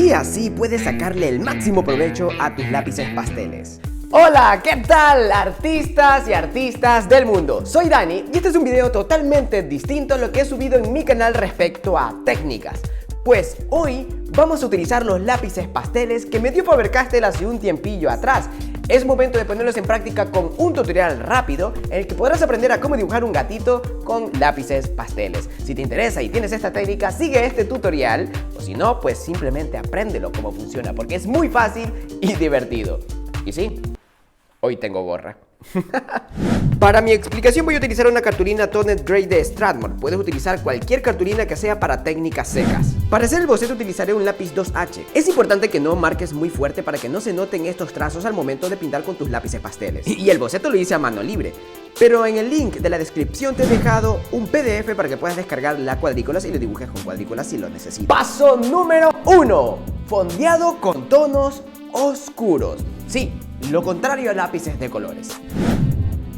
y así puedes sacarle el máximo provecho a tus lápices pasteles. Hola, ¿qué tal artistas y artistas del mundo? Soy Dani y este es un video totalmente distinto a lo que he subido en mi canal respecto a técnicas. Pues hoy vamos a utilizar los lápices pasteles que me dio Faber-Castell hace un tiempillo atrás. Es momento de ponerlos en práctica con un tutorial rápido en el que podrás aprender a cómo dibujar un gatito con lápices pasteles. Si te interesa y tienes esta técnica, sigue este tutorial, o si no, pues simplemente apréndelo cómo funciona porque es muy fácil y divertido. Y sí, hoy tengo gorra. Para mi explicación voy a utilizar una cartulina Tonet Grey de Strathmore. Puedes utilizar cualquier cartulina que sea para técnicas secas. Para hacer el boceto utilizaré un lápiz 2H. Es importante que no marques muy fuerte para que no se noten estos trazos al momento de pintar con tus lápices pasteles. Y el boceto lo hice a mano libre. Pero en el link de la descripción te he dejado un PDF para que puedas descargar las cuadrículas y lo dibujes con cuadrículas si lo necesitas. Paso número 1. Fondeado con tonos oscuros. Sí, lo contrario a lápices de colores.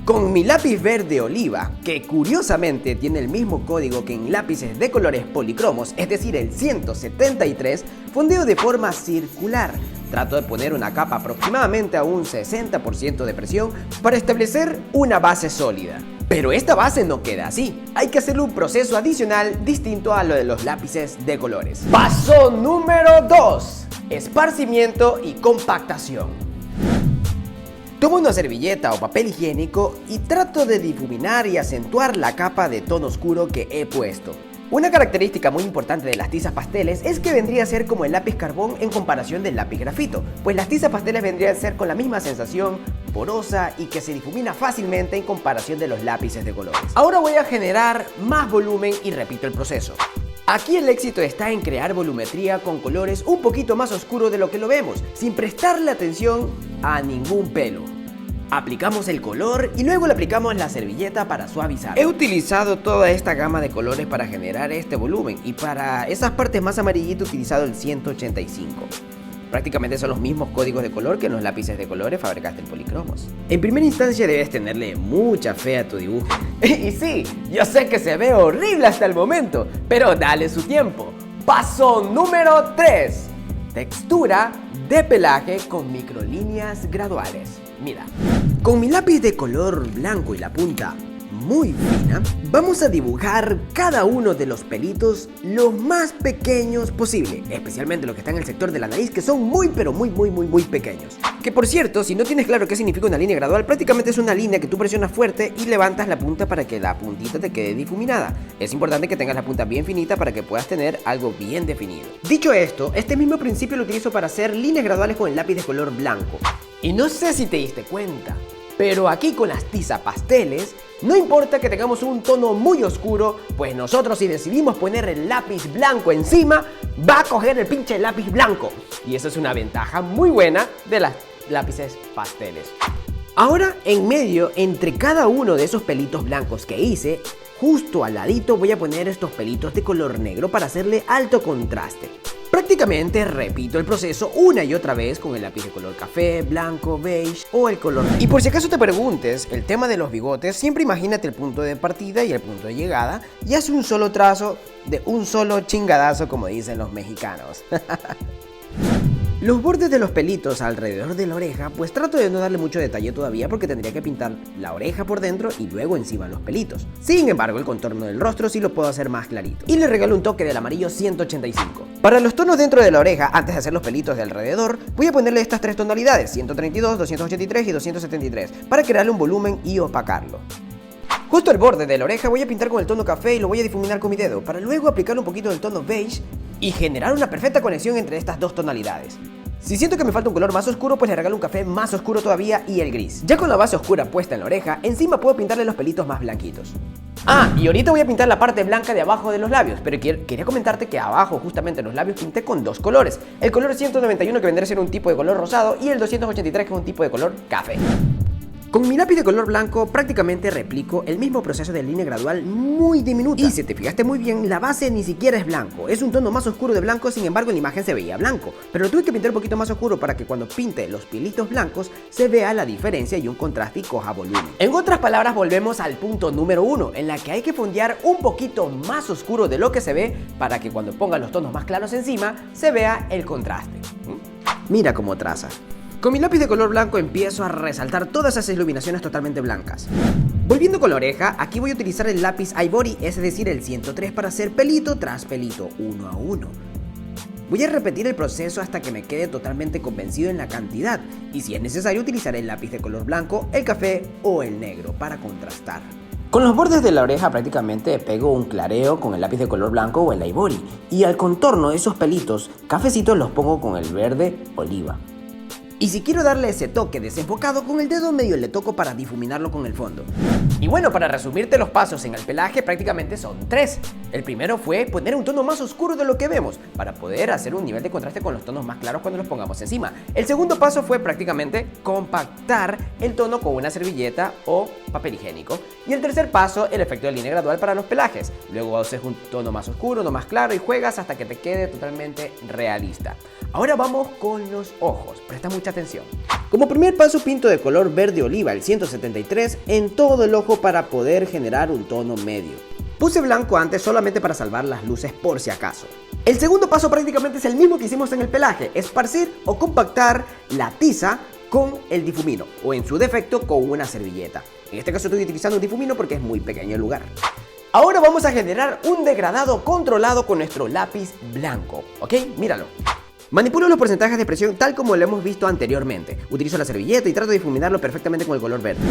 Con mi lápiz verde oliva, que curiosamente tiene el mismo código que en lápices de colores policromos, es decir, el 173, fondeo de forma circular. Trato de poner una capa aproximadamente a un 60% de presión para establecer una base sólida. Pero esta base no queda así, hay que hacerle un proceso adicional distinto a lo de los lápices de colores. Paso número 2. Esparcimiento y compactación. Tomo una servilleta o papel higiénico y trato de difuminar y acentuar la capa de tono oscuro que he puesto. Una característica muy importante de las tizas pasteles es que vendría a ser como el lápiz carbón en comparación del lápiz grafito, pues las tizas pasteles vendrían a ser con la misma sensación, porosa y que se difumina fácilmente en comparación de los lápices de colores. Ahora voy a generar más volumen y repito el proceso. Aquí el éxito está en crear volumetría con colores un poquito más oscuros de lo que lo vemos, sin prestarle atención a ningún pelo. Aplicamos el color y luego le aplicamos la servilleta para suavizar. He utilizado toda esta gama de colores para generar este volumen y para esas partes más amarillitas he utilizado el 185. Prácticamente son los mismos códigos de color que en los lápices de colores Faber-Castell policromos. En primera instancia debes tenerle mucha fe a tu dibujo. Y sí, yo sé que se ve horrible hasta el momento, pero dale su tiempo. Paso número 3. Textura de pelaje con microlíneas graduales. Mira, con mi lápiz de color blanco y la punta muy fina, vamos a dibujar cada uno de los pelitos lo más pequeños posible, especialmente los que están en el sector de la nariz, que son muy pequeños. Que por cierto, si no tienes claro qué significa una línea gradual, prácticamente es una línea que tú presionas fuerte y levantas la punta para que la puntita te quede difuminada. Es importante que tengas la punta bien finita para que puedas tener algo bien definido. Dicho esto, este mismo principio lo utilizo para hacer líneas graduales con el lápiz de color blanco. Y no sé si te diste cuenta, pero aquí con las tizas pasteles, no importa que tengamos un tono muy oscuro, pues nosotros si decidimos poner el lápiz blanco encima, va a coger el pinche lápiz blanco. Y eso es una ventaja muy buena de las lápices pasteles. Ahora en medio, entre cada uno de esos pelitos blancos que hice, justo al ladito voy a poner estos pelitos de color negro para hacerle alto contraste. Prácticamente repito el proceso una y otra vez con el lápiz de color café, blanco, beige o el color negro. Y por si acaso te preguntes, el tema de los bigotes, siempre imagínate el punto de partida y el punto de llegada y haz un solo trazo de un solo chingadazo, como dicen los mexicanos. Los bordes de los pelitos alrededor de la oreja, pues trato de no darle mucho detalle todavía porque tendría que pintar la oreja por dentro y luego encima los pelitos. Sin embargo, el contorno del rostro sí lo puedo hacer más clarito. Y le regalo un toque del amarillo 185. Para los tonos dentro de la oreja, antes de hacer los pelitos de alrededor, voy a ponerle estas tres tonalidades, 132, 283 y 273, para crearle un volumen y opacarlo. Justo al borde de la oreja voy a pintar con el tono café y lo voy a difuminar con mi dedo, para luego aplicarle un poquito del tono beige y generar una perfecta conexión entre estas dos tonalidades. Si siento que me falta un color más oscuro, pues le regalo un café más oscuro todavía y el gris. Ya con la base oscura puesta en la oreja, encima puedo pintarle los pelitos más blanquitos. Y ahorita voy a pintar la parte blanca de abajo de los labios, pero quería comentarte que abajo justamente en los labios pinté con dos colores. El color 191 que vendría a ser un tipo de color rosado y el 283 que es un tipo de color café. Con mi lápiz de color blanco prácticamente replico el mismo proceso de línea gradual muy diminuta. Y si te fijaste muy bien, la base ni siquiera es blanco. Es un tono más oscuro de blanco, sin embargo en la imagen se veía blanco. Pero lo tuve que pintar un poquito más oscuro para que cuando pinte los pilitos blancos se vea la diferencia y un contraste y coja volumen. En otras palabras, volvemos al punto número 1, en la que hay que fondear un poquito más oscuro de lo que se ve para que cuando ponga los tonos más claros encima se vea el contraste. Mira cómo traza. Con mi lápiz de color blanco empiezo a resaltar todas esas iluminaciones totalmente blancas. Volviendo con la oreja, aquí voy a utilizar el lápiz Ivory, es decir, el 103 para hacer pelito tras pelito, uno a uno. Voy a repetir el proceso hasta que me quede totalmente convencido en la cantidad, y si es necesario utilizaré el lápiz de color blanco, el café o el negro para contrastar. Con los bordes de la oreja prácticamente pego un clareo con el lápiz de color blanco o el Ivory, y al contorno de esos pelitos cafecitos los pongo con el verde oliva. Y si quiero darle ese toque desenfocado, con el dedo medio le toco para difuminarlo con el fondo. Y bueno, para resumirte los pasos en el pelaje prácticamente son 3. El primero fue poner un tono más oscuro de lo que vemos, para poder hacer un nivel de contraste con los tonos más claros cuando los pongamos encima. El segundo paso fue prácticamente compactar el tono con una servilleta o papel higiénico. Y el tercer paso, el efecto de línea gradual para los pelajes. Luego haces un tono más oscuro, uno más claro y juegas hasta que te quede totalmente realista. Ahora vamos con los ojos, presta mucha atención. Como primer paso pinto de color verde oliva el 173 en todo el ojo para poder generar un tono medio. Puse blanco antes solamente para salvar las luces por si acaso. El segundo paso prácticamente es el mismo que hicimos en el pelaje, esparcir o compactar la tiza con el difumino o en su defecto con una servilleta. En este caso estoy utilizando un difumino porque es muy pequeño el lugar. Ahora vamos a generar un degradado controlado con nuestro lápiz blanco, ¿ok? Míralo. Manipulo los porcentajes de presión tal como lo hemos visto anteriormente. Utilizo la servilleta y trato de difuminarlo perfectamente con el color verde.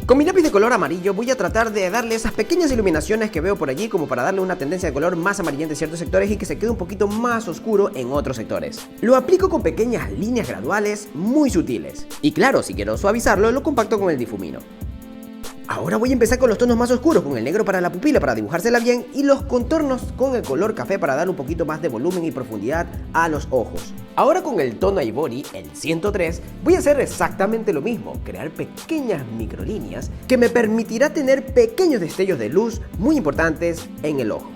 Con mi lápiz de color amarillo voy a tratar de darle esas pequeñas iluminaciones que veo por allí como para darle una tendencia de color más amarillenta en ciertos sectores y que se quede un poquito más oscuro en otros sectores. Lo aplico con pequeñas líneas graduales muy sutiles. Y claro, si quiero suavizarlo, lo compacto con el difumino. Ahora voy a empezar con los tonos más oscuros, con el negro para la pupila para dibujársela bien y los contornos con el color café para dar un poquito más de volumen y profundidad a los ojos. Ahora con el tono Ivory, el 103, voy a hacer exactamente lo mismo, crear pequeñas microlíneas que me permitirá tener pequeños destellos de luz muy importantes en el ojo.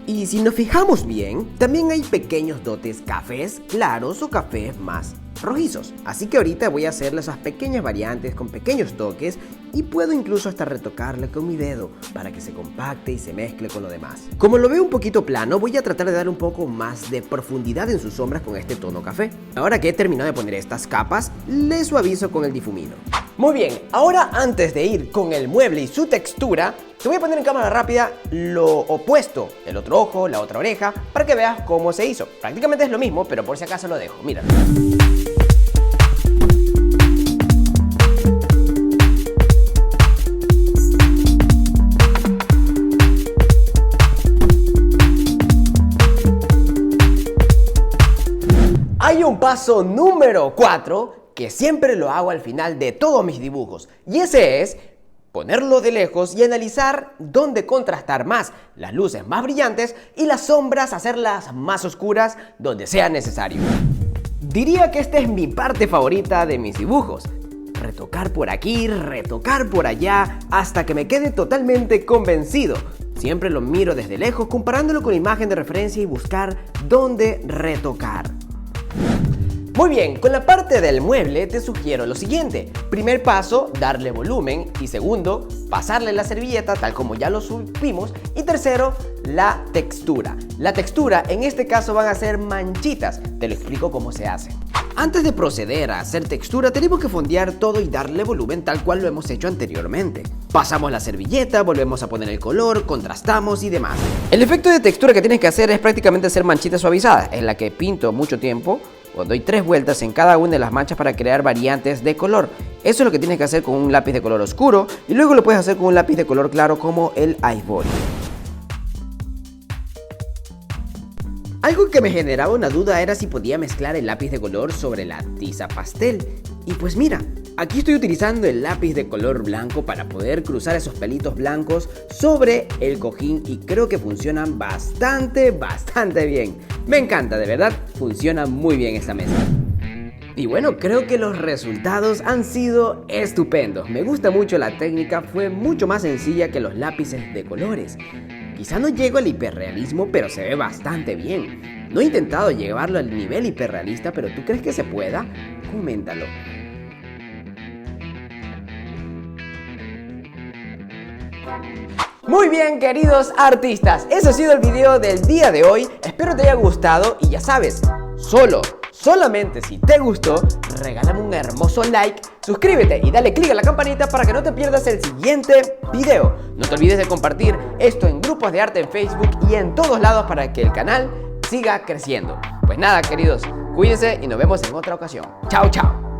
Y si nos fijamos bien, también hay pequeños dotes cafés claros o cafés más rojizos. Así que ahorita voy a hacerle esas pequeñas variantes con pequeños toques y puedo incluso hasta retocarle con mi dedo para que se compacte y se mezcle con lo demás. Como lo veo un poquito plano, voy a tratar de dar un poco más de profundidad en sus sombras con este tono café. Ahora que he terminado de poner estas capas, le suavizo con el difumino. Muy bien, ahora antes de ir con el mueble y su textura, te voy a poner en cámara rápida lo opuesto, el otro ojo, la otra oreja, para que veas cómo se hizo. Prácticamente es lo mismo, pero por si acaso lo dejo, mira. Hay un paso número 4 que siempre lo hago al final de todos mis dibujos, y ese es ponerlo de lejos y analizar dónde contrastar más, las luces más brillantes y las sombras hacerlas más oscuras donde sea necesario. Diría que esta es mi parte favorita de mis dibujos. Retocar por aquí, retocar por allá, hasta que me quede totalmente convencido. Siempre lo miro desde lejos comparándolo con la imagen de referencia y buscar dónde retocar. Muy bien, con la parte del mueble te sugiero lo siguiente. Primer paso, darle volumen. Y segundo, pasarle la servilleta tal como ya lo supimos. Y tercero, la textura. La textura en este caso van a ser manchitas. Te lo explico cómo se hace. Antes de proceder a hacer textura tenemos que fondear todo y darle volumen tal cual lo hemos hecho anteriormente. Pasamos la servilleta, volvemos a poner el color, contrastamos y demás. El efecto de textura que tienes que hacer es prácticamente hacer manchitas suavizadas, en la que pinto mucho tiempo o doy 3 vueltas en cada una de las manchas para crear variantes de color. Eso es lo que tienes que hacer con un lápiz de color oscuro y luego lo puedes hacer con un lápiz de color claro como el Ivory. Algo que me generaba una duda era si podía mezclar el lápiz de color sobre la tiza pastel. Y pues mira, aquí estoy utilizando el lápiz de color blanco para poder cruzar esos pelitos blancos sobre el cojín y creo que funcionan bastante bien. Me encanta, de verdad, funciona muy bien esta mezcla. Y bueno, creo que los resultados han sido estupendos. Me gusta mucho la técnica, fue mucho más sencilla que los lápices de colores. Quizá no llego al hiperrealismo, pero se ve bastante bien. No he intentado llevarlo al nivel hiperrealista, pero ¿tú crees que se pueda? Coméntalo. Muy bien, queridos artistas, ese ha sido el video del día de hoy. Espero te haya gustado y ya sabes, solamente si te gustó, regálame un hermoso like, suscríbete y dale click a la campanita para que no te pierdas el siguiente video. No te olvides de compartir esto en grupos de arte en Facebook y en todos lados para que el canal siga creciendo. Pues nada, queridos, cuídense y nos vemos en otra ocasión. Chao, chao.